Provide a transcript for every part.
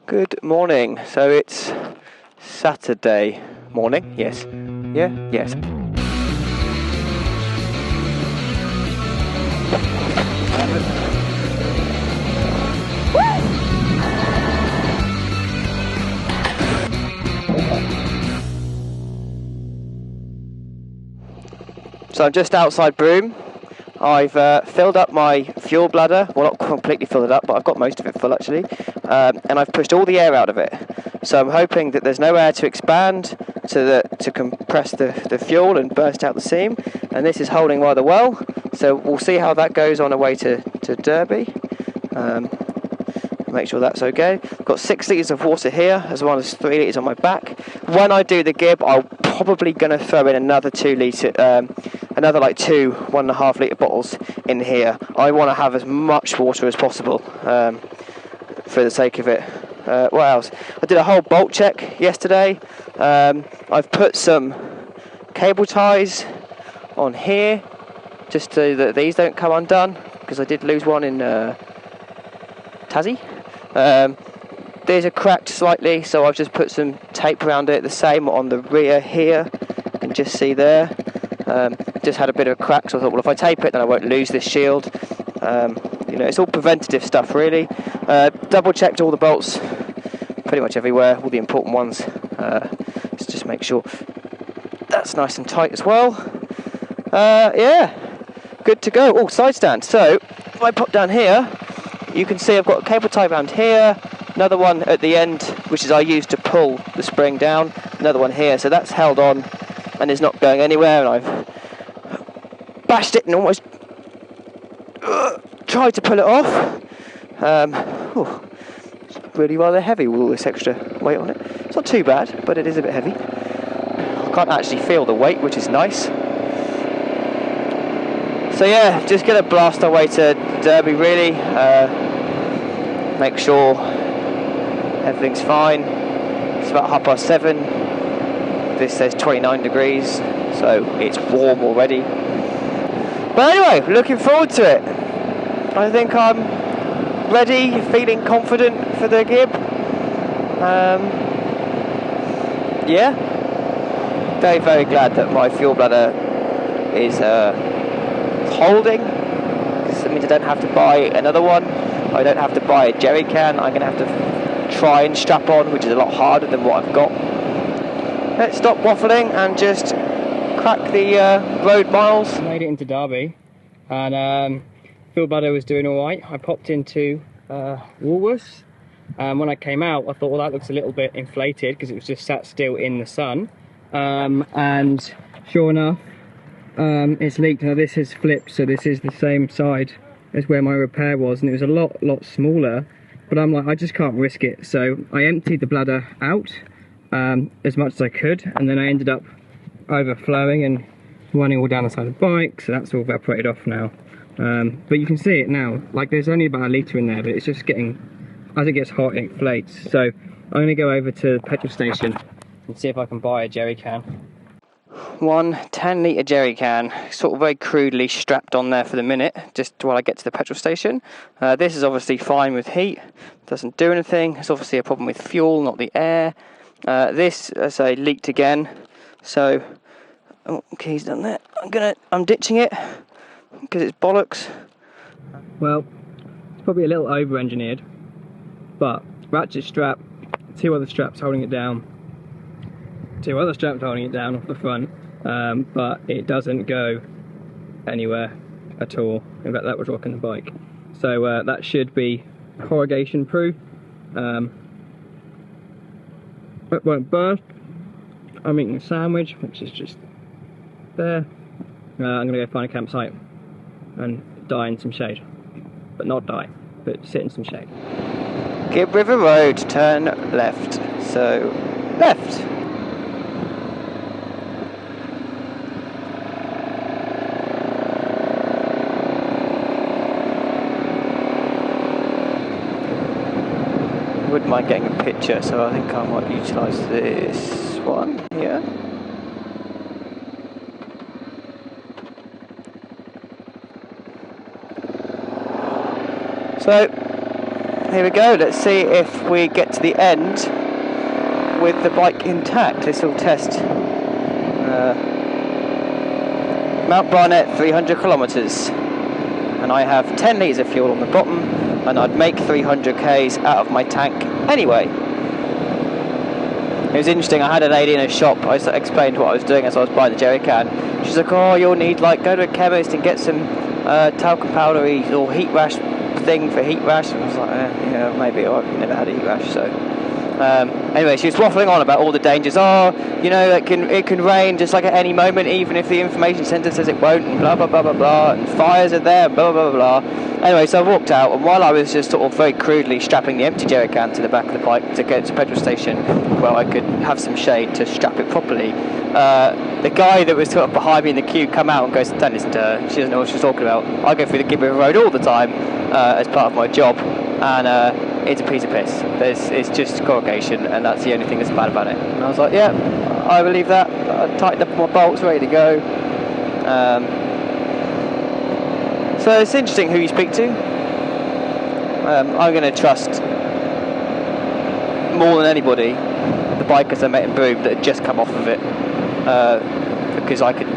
Good morning. So it's Saturday morning. Yes. Yeah. Yes. So I'm just outside Broome. I've filled up my fuel bladder. Well, not completely filled it up, but I've got most of it full actually. And I've pushed all the air out of it. So I'm hoping that there's no air to expand to compress the fuel and burst out the seam. And this is holding rather well. So we'll see how that goes on the way to Derby. Make sure that's okay. I've got 6 litres of water here, as well as 3 litres on my back. When I do the Gibb, I'm probably going to throw in another 2 litre, another like 2 1.5 litre bottles in here. I want to have as much water as possible for the sake of it. What else? I did a whole bolt check yesterday. I've put some cable ties on here just so that these don't come undone, because I did lose one in Tassie. These are cracked slightly, so I've just put some tape around it. The same on the rear here, you can just see there. Just had a bit of a crack, so I thought, well, if I tape it, then I won't lose this shield. It's all preventative stuff, really. Double checked all the bolts, pretty much everywhere, all the important ones. Let's just make sure that's nice and tight as well. Yeah, good to go. Oh, side stand. So if I pop down here, you can see I've got a cable tie around here, another one at the end, which is I use to pull the spring down, another one here, so that's held on and is not going anywhere, and I've bashed it and almost tried to pull it off. It's really rather heavy with all this extra weight on it. It's not too bad, but it is a bit heavy. I can't actually feel the weight, which is nice. So yeah, just going to blast our way to Derby really, make sure everything's fine. It's about 7:30. This says 29 degrees, so it's warm already. But anyway, looking forward to it. I think I'm ready, feeling confident for the Gibb. Yeah, very, very glad that my fuel bladder is holding. That means I don't have to buy another one. I don't have to buy a jerry can. I'm going to have to try and strap on, which is a lot harder than what I've got. Let's stop waffling and just crack the road miles. I made it into Derby, and fuel bladder was doing all right. I popped into Woolworths. When I came out, I thought, well, that looks a little bit inflated because it was just sat still in the sun. And sure enough, it's leaked. Now this has flipped, so this is the same side as where my repair was, and it was a lot smaller, but I'm like, I just can't risk it. So I emptied the bladder out as much as I could, and then I ended up overflowing and running all down the side of the bike, so that's all evaporated off now. But you can see it now, like there's only about 1 litre in there, but it's just getting, as it gets hot, it inflates. So I'm going to go over to the petrol station and see if I can buy a jerry can. One 10-litre jerry can, sort of very crudely strapped on there for the minute, just while I get to the petrol station. This is obviously fine with heat, doesn't do anything. It's obviously a problem with fuel, not the air. This, as I say, leaked again. So, key's done that. I'm ditching it because it's bollocks. Well, it's probably a little over-engineered, but ratchet strap, 2 other straps holding it down. 2 other straps holding it down off the front, but it doesn't go anywhere at all. In fact, that was rocking the bike. So that should be corrugation proof. It won't burst. I'm eating a sandwich, which is just there. I'm going to go find a campsite and die in some shade. But not die, but sit in some shade. Gibb River Road, turn left. So, left. Wouldn't mind getting a picture, so I think I might utilise this one here. So here we go. Let's see if we get to the end with the bike intact. This will test Mount Barnett, 300 kilometres, and I have 10 litres of fuel on the bottom, and I'd make 300 k's out of my tank anyway. It was interesting. I had a lady in a shop. I explained what I was doing as I was buying the jerry can. She's like, "Oh, you'll need go to a chemist and get some talcum powder or heat rash thing for heat rash." And I was like, "Yeah, maybe. I've never had a heat rash, so." Anyway, she was waffling on about all the dangers. Oh, it can rain just like at any moment, even if the information centre says it won't, and blah blah blah blah blah, and fires are there, blah blah blah blah. Anyway, so I walked out, and while I was just sort of very crudely strapping the empty jerry can to the back of the bike to get to the petrol station where I could have some shade to strap it properly, the guy that was sort of behind me in the queue come out and goes, "Don't listen to her, she doesn't know what she's talking about. I go through the Gibb River Road all the time as part of my job, and it's a piece of piss. It's just corrugation, and that's the only thing that's bad about it." And I was like, "Yeah, I believe that." I tightened up my bolts, ready to go. So it's interesting who you speak to. I'm going to trust more than anybody the bikers I met in Broome that had just come off of it, because I could,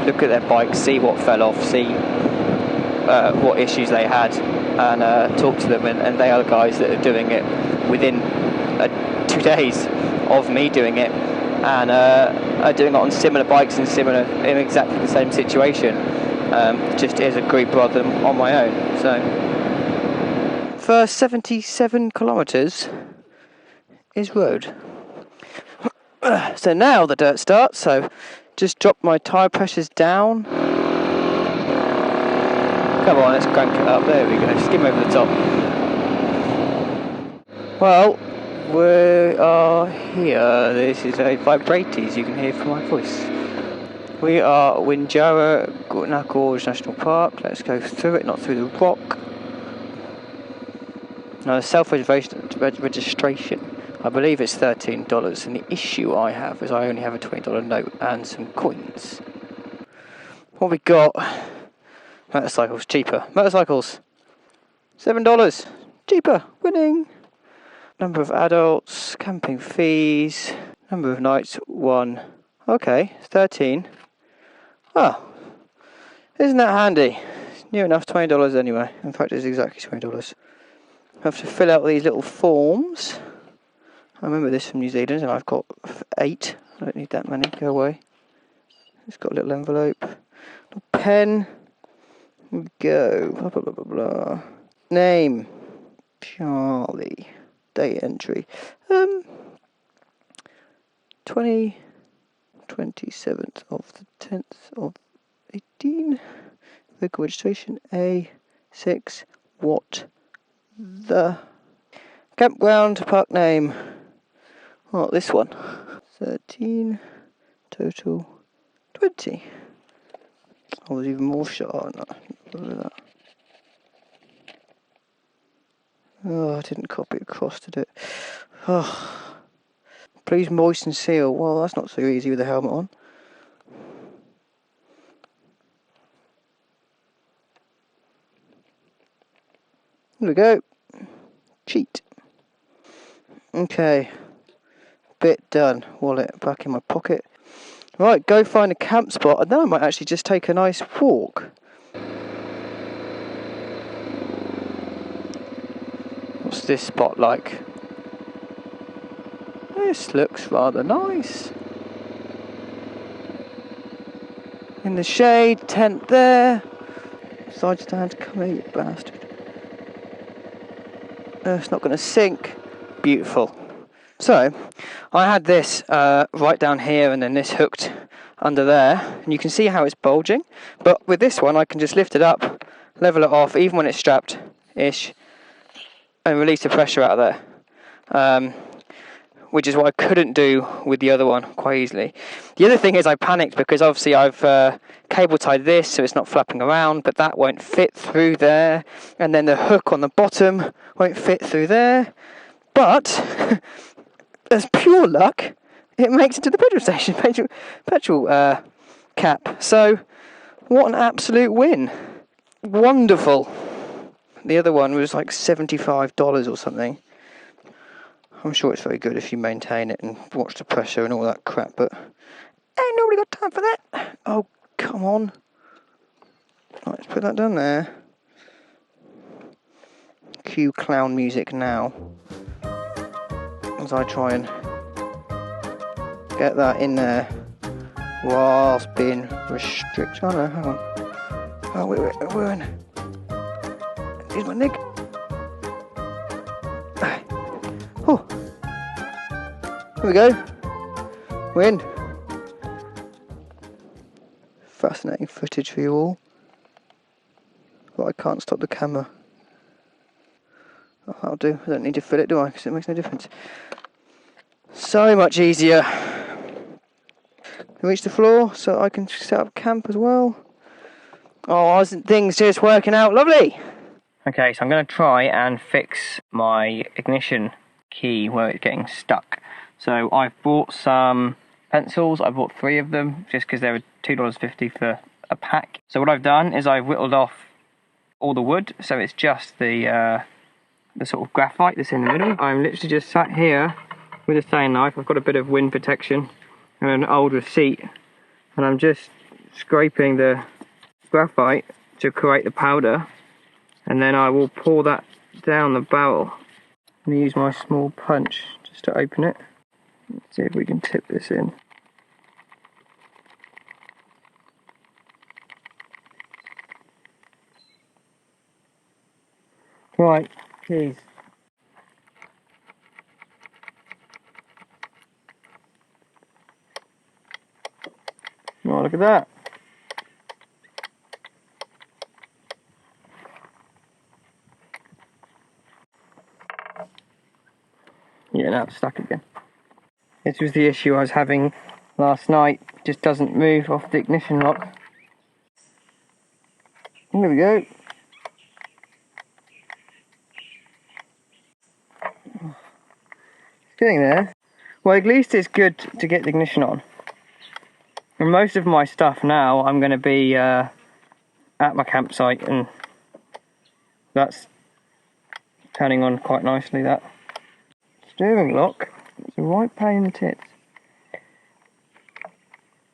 look at their bikes, see what fell off, see what issues they had, and talk to them. And they are the guys that are doing it within 2 days of me doing it, and are doing it on similar bikes in exactly the same situation. Just as a group rather than on my own. So, first 77 kilometres is road. So now the dirt starts. So, just drop my tyre pressures down. Come on, let's crank it up. There we go. Skim over the top. Well, we are here. This is a vibrates. You can hear from my voice. We are Windjana Gorge National Park. Let's go through it, not through the rock. Now, the self-registration, I believe it's $13, and the issue I have is I only have a $20 note and some coins. What we got? Motorcycles, cheaper. Motorcycles, $7, cheaper, winning. Number of adults, camping fees, number of nights, 1. Okay, 13. Oh, isn't that handy? It's near enough $20 anyway. In fact, it's exactly $20. I have to fill out these little forms. I remember this from New Zealand, and I've got 8. I don't need that many. Go away. It's got a little envelope. Little pen. Here we go. Blah, blah, blah, blah, blah. Name. Charlie. Date entry. 27th of the 10th of 18. Vehicle registration A6. What the campground park name? Oh, this one. 13. Total 20. Oh, there's even more shot. Oh, no. Look at that. Oh, I didn't copy it across, did it? Oh. Please moisten seal. Well, that's not so easy with the helmet on. Here we go. Cheat. Okay. Bit done. Wallet back in my pocket. Right, go find a camp spot, and then I might actually just take a nice walk. What's this spot like? This looks rather nice. In the shade, tent there. Side stand, come here, you bastard. It's not going to sink. Beautiful. So, I had this right down here, and then this hooked under there, and you can see how it's bulging. But with this one, I can just lift it up, level it off, even when it's strapped-ish, and release the pressure out of there. Which is what I couldn't do with the other one quite easily. The other thing is I panicked because obviously I've cable tied this so it's not flapping around, but that won't fit through there, and then the hook on the bottom won't fit through there. But as pure luck, it makes it to the petrol station, petrol cap. So what an absolute win. Wonderful. The other one was like $75 or something. I'm sure it's very good if you maintain it and watch the pressure and all that crap, but ain't nobody got time for that. Oh, come on. Right, let's put that down there. Cue clown music now. As I try and get that in there whilst being restricted. Oh no, hang on. Oh, we're in. Here's my nig. Oh. Here we go. We're in. Fascinating footage for you all. But I can't stop the camera. Oh, that'll do. I don't need to fill it, do I? Because it makes no difference. So much easier. Reach the floor so I can set up camp as well. Oh, isn't things just working out lovely? Okay, so I'm going to try and fix my ignition key where it's getting stuck. So I've bought some pencils. I bought 3 of them just because they were $2.50 for a pack. So what I've done is I've whittled off all the wood, so it's just the sort of graphite that's in the middle. I'm literally just sat here with a stain knife. I've got a bit of wind protection and an old receipt, and I'm just scraping the graphite to create the powder, and then I will pour that down the barrel. I'm going to use my small punch just to open it. Let's see if we can tip this in. Right, please. Oh, look at that. Yeah, now it's stuck again. This was the issue I was having last night. It just doesn't move off the ignition lock. There we go. It's getting there. Well, at least it's good to get the ignition on. And most of my stuff now, I'm going to be at my campsite, and that's turning on quite nicely. That steering lock, it's a right pain in the tits.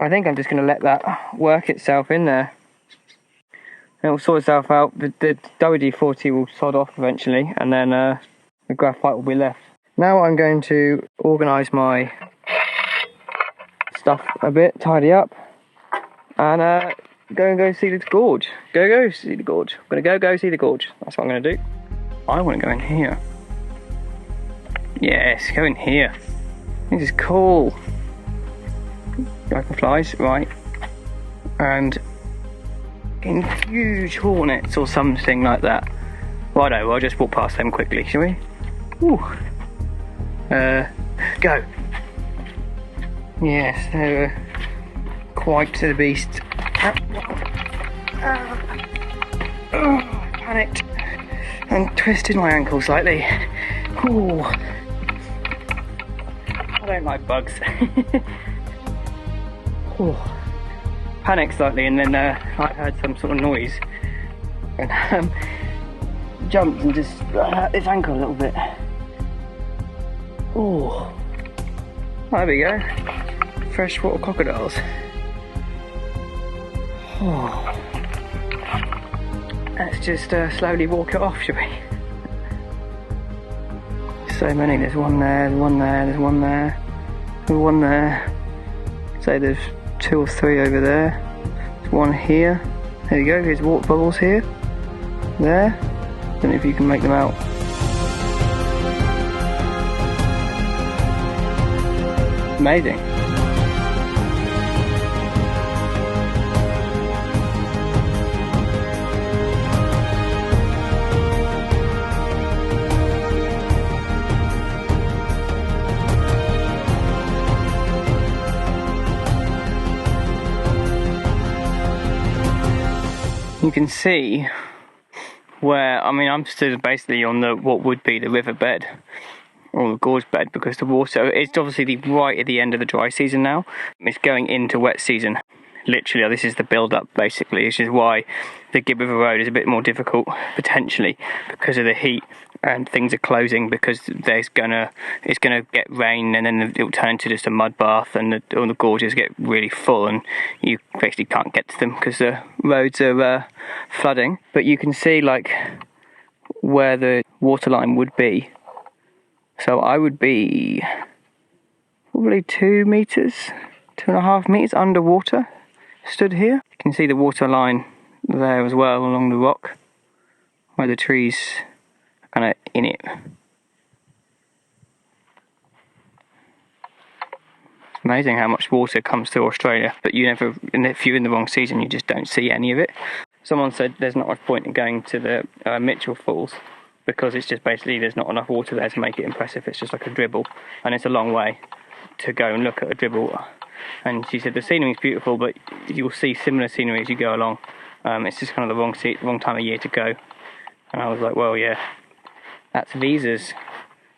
I think I'm just going to let that work itself in there. It will sort itself out. The WD-40 will sod off eventually, and then the graphite will be left. Now I'm going to organise my stuff a bit, tidy up, and go see the gorge. Go see the gorge. I'm going to go see the gorge. That's what I'm going to do. I want to go in here. Yes, go in here. This is cool. Dragonflies, right. And in huge hornets or something like that. Righto, I'll just walk past them quickly, shall we? Ooh. Go. Yes, they're quite to the beast. I panicked and twisted my ankle slightly. Ooh. I don't like bugs. Ooh. Panicked slightly, and then I heard some sort of noise and jumped and just hurt this ankle a little bit. Oh, there we go. Freshwater crocodiles. Oh. Let's just slowly walk it off, shall we? So many. There's one there, there's one there, there's one there, there's one there. So there's 2 or 3 over there. There's one here. There you go. Here's water bubbles here. There. Don't know if you can make them out. Amazing. You can see where, I mean, I'm stood basically on what would be the riverbed or the gorge bed, because the water, it's obviously right at the end of the dry season now. It's going into wet season. literally, this is the build-up basically. This is why the Gibb River Road is a bit more difficult potentially, because of the heat, and things are closing because it's gonna get rain, and then it'll turn into just a mud bath, and all the gorges get really full, and you basically can't get to them because the roads are flooding. But you can see like where the waterline would be. So I would be probably 2 meters, 2.5 meters underwater, stood here. You can see the water line there as well along the rock, where the trees are kind of in it. It's amazing how much water comes to Australia, but if you're in the wrong season, you just don't see any of it. Someone said there's not much point in going to the Mitchell Falls, because it's just basically there's not enough water there to make it impressive. It's just like a dribble, and it's a long way to go and look at a dribble. And she said the scenery is beautiful, but you'll see similar scenery as you go along. It's just kind of the wrong time of year to go. And I was like, well, yeah, that's visas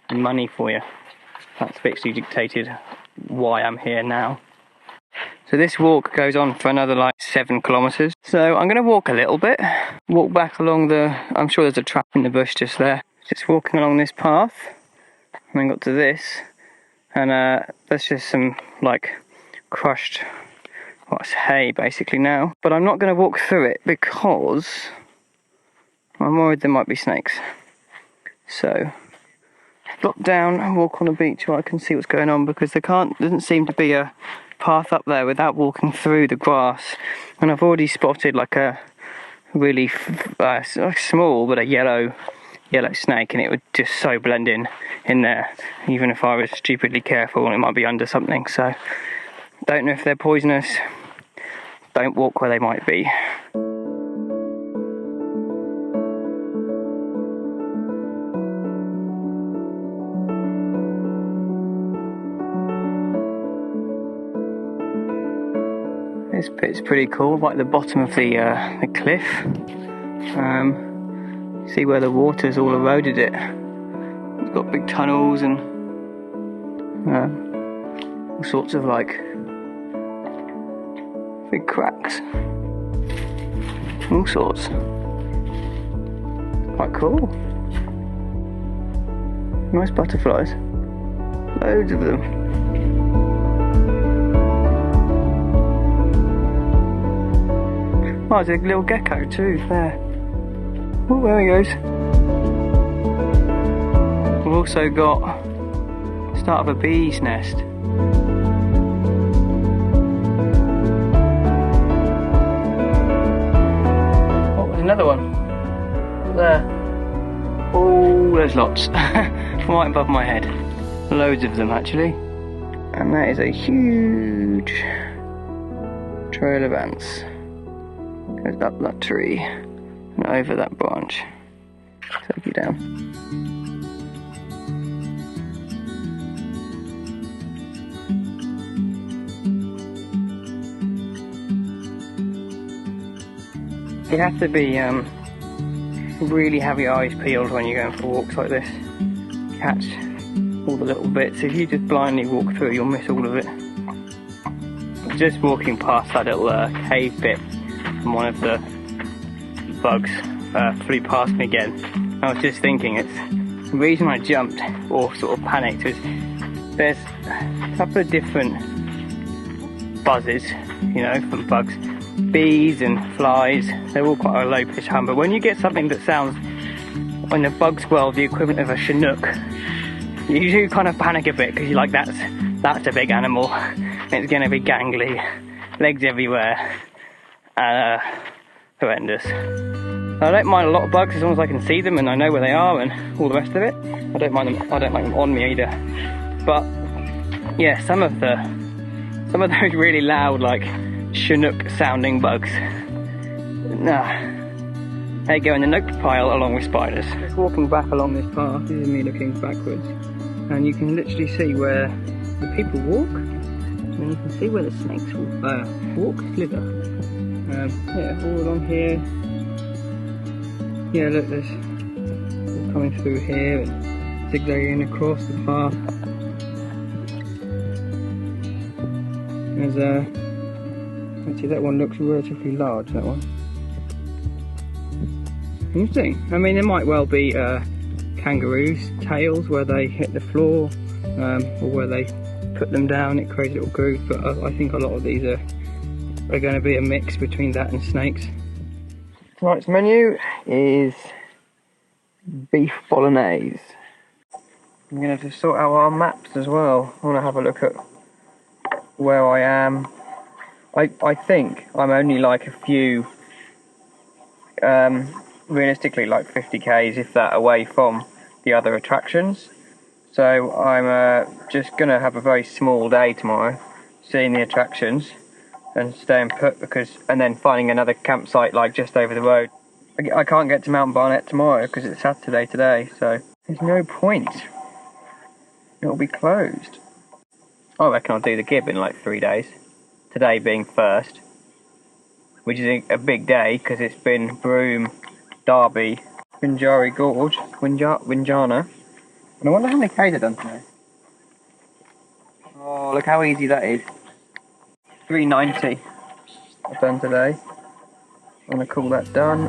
and money for you. That's basically dictated why I'm here now. So this walk goes on for another like 7 kilometres. So I'm going to walk a little bit, walk back along I'm sure there's a trap in the bush just there. Just walking along this path, and then got to this, and there's just some like crushed, it's hay basically now. But I'm not going to walk through it because I'm worried there might be snakes. So drop down and walk on a beach where I can see what's going on, because doesn't seem to be a path up there without walking through the grass. And I've already spotted like a really small but a yellow snake, and it would just so blend in there, even if I was stupidly careful, and it might be under something. So don't know if they're poisonous, don't walk where they might be. This bit's pretty cool, like the bottom of the cliff. See where the water's all eroded it. It's got big tunnels and all sorts of like big cracks. All sorts. Quite cool. Nice butterflies. Loads of them. Oh, there's a little gecko too, there. Oh, there he goes. We've also got the start of a bee's nest. Oh, there's another one. There. Oh, there's lots. Right above my head. Loads of them, actually. And that is a huge trail of ants. Goes up that tree and over that branch. Take you down. You have to be really have your eyes peeled when you're going for walks like this. Catch all the little bits. If you just blindly walk through, you'll miss all of it. Just walking past that little cave bit, and one of the bugs flew past me again. I was just thinking, the reason I jumped or sort of panicked was there's a couple of different buzzes, you know, from bugs. Bees and flies, they're all quite a low pitch hum, but when you get something that sounds, in the bug's world, the equivalent of a chinook, you do kind of panic a bit, because you're like, that's a big animal, it's going to be gangly, legs everywhere. Horrendous. I don't mind a lot of bugs as long as I can see them and I know where they are and all the rest of it. I don't like them on me either. But yeah, some of those really loud, like chinook sounding bugs, they go in the note pile along with spiders. Just walking back along this path, this is me looking backwards, and you can literally see where the people walk, and you can see where the snakes walk, slither. Yeah, all along here. Yeah, look, there's coming through here and zigzagging across the path. There's Actually, that one looks relatively large, that one. Interesting. I mean, there might well be kangaroos' tails where they hit the floor, or where they put them down, it creates a little groove, but I think a lot of these are going to be a mix between that and snakes. Tonight's menu is beef bolognese. I'm going to sort out our maps as well. I want to have a look at where I am. I think I'm only like a few, realistically like 50 k's if that away from the other attractions. So I'm just going to have a very small day tomorrow, seeing the attractions and staying put, and then finding another campsite like just over the road. I can't get to Mount Barnett tomorrow because it's Saturday today, so there's no point. It'll be closed. I reckon I'll do the Gibb in like 3 days. Today being first, which is a big day because it's been Broome, Derby, Windjana Gorge, Windjana. And I wonder how many K's I've done today. Oh, look how easy that is. 390 I've done today. I'm going to call that done.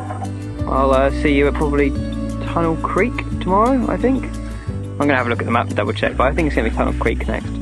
I'll see you at probably Tunnel Creek tomorrow, I think. I'm going to have a look at the map to double check, but I think it's going to be Tunnel Creek next.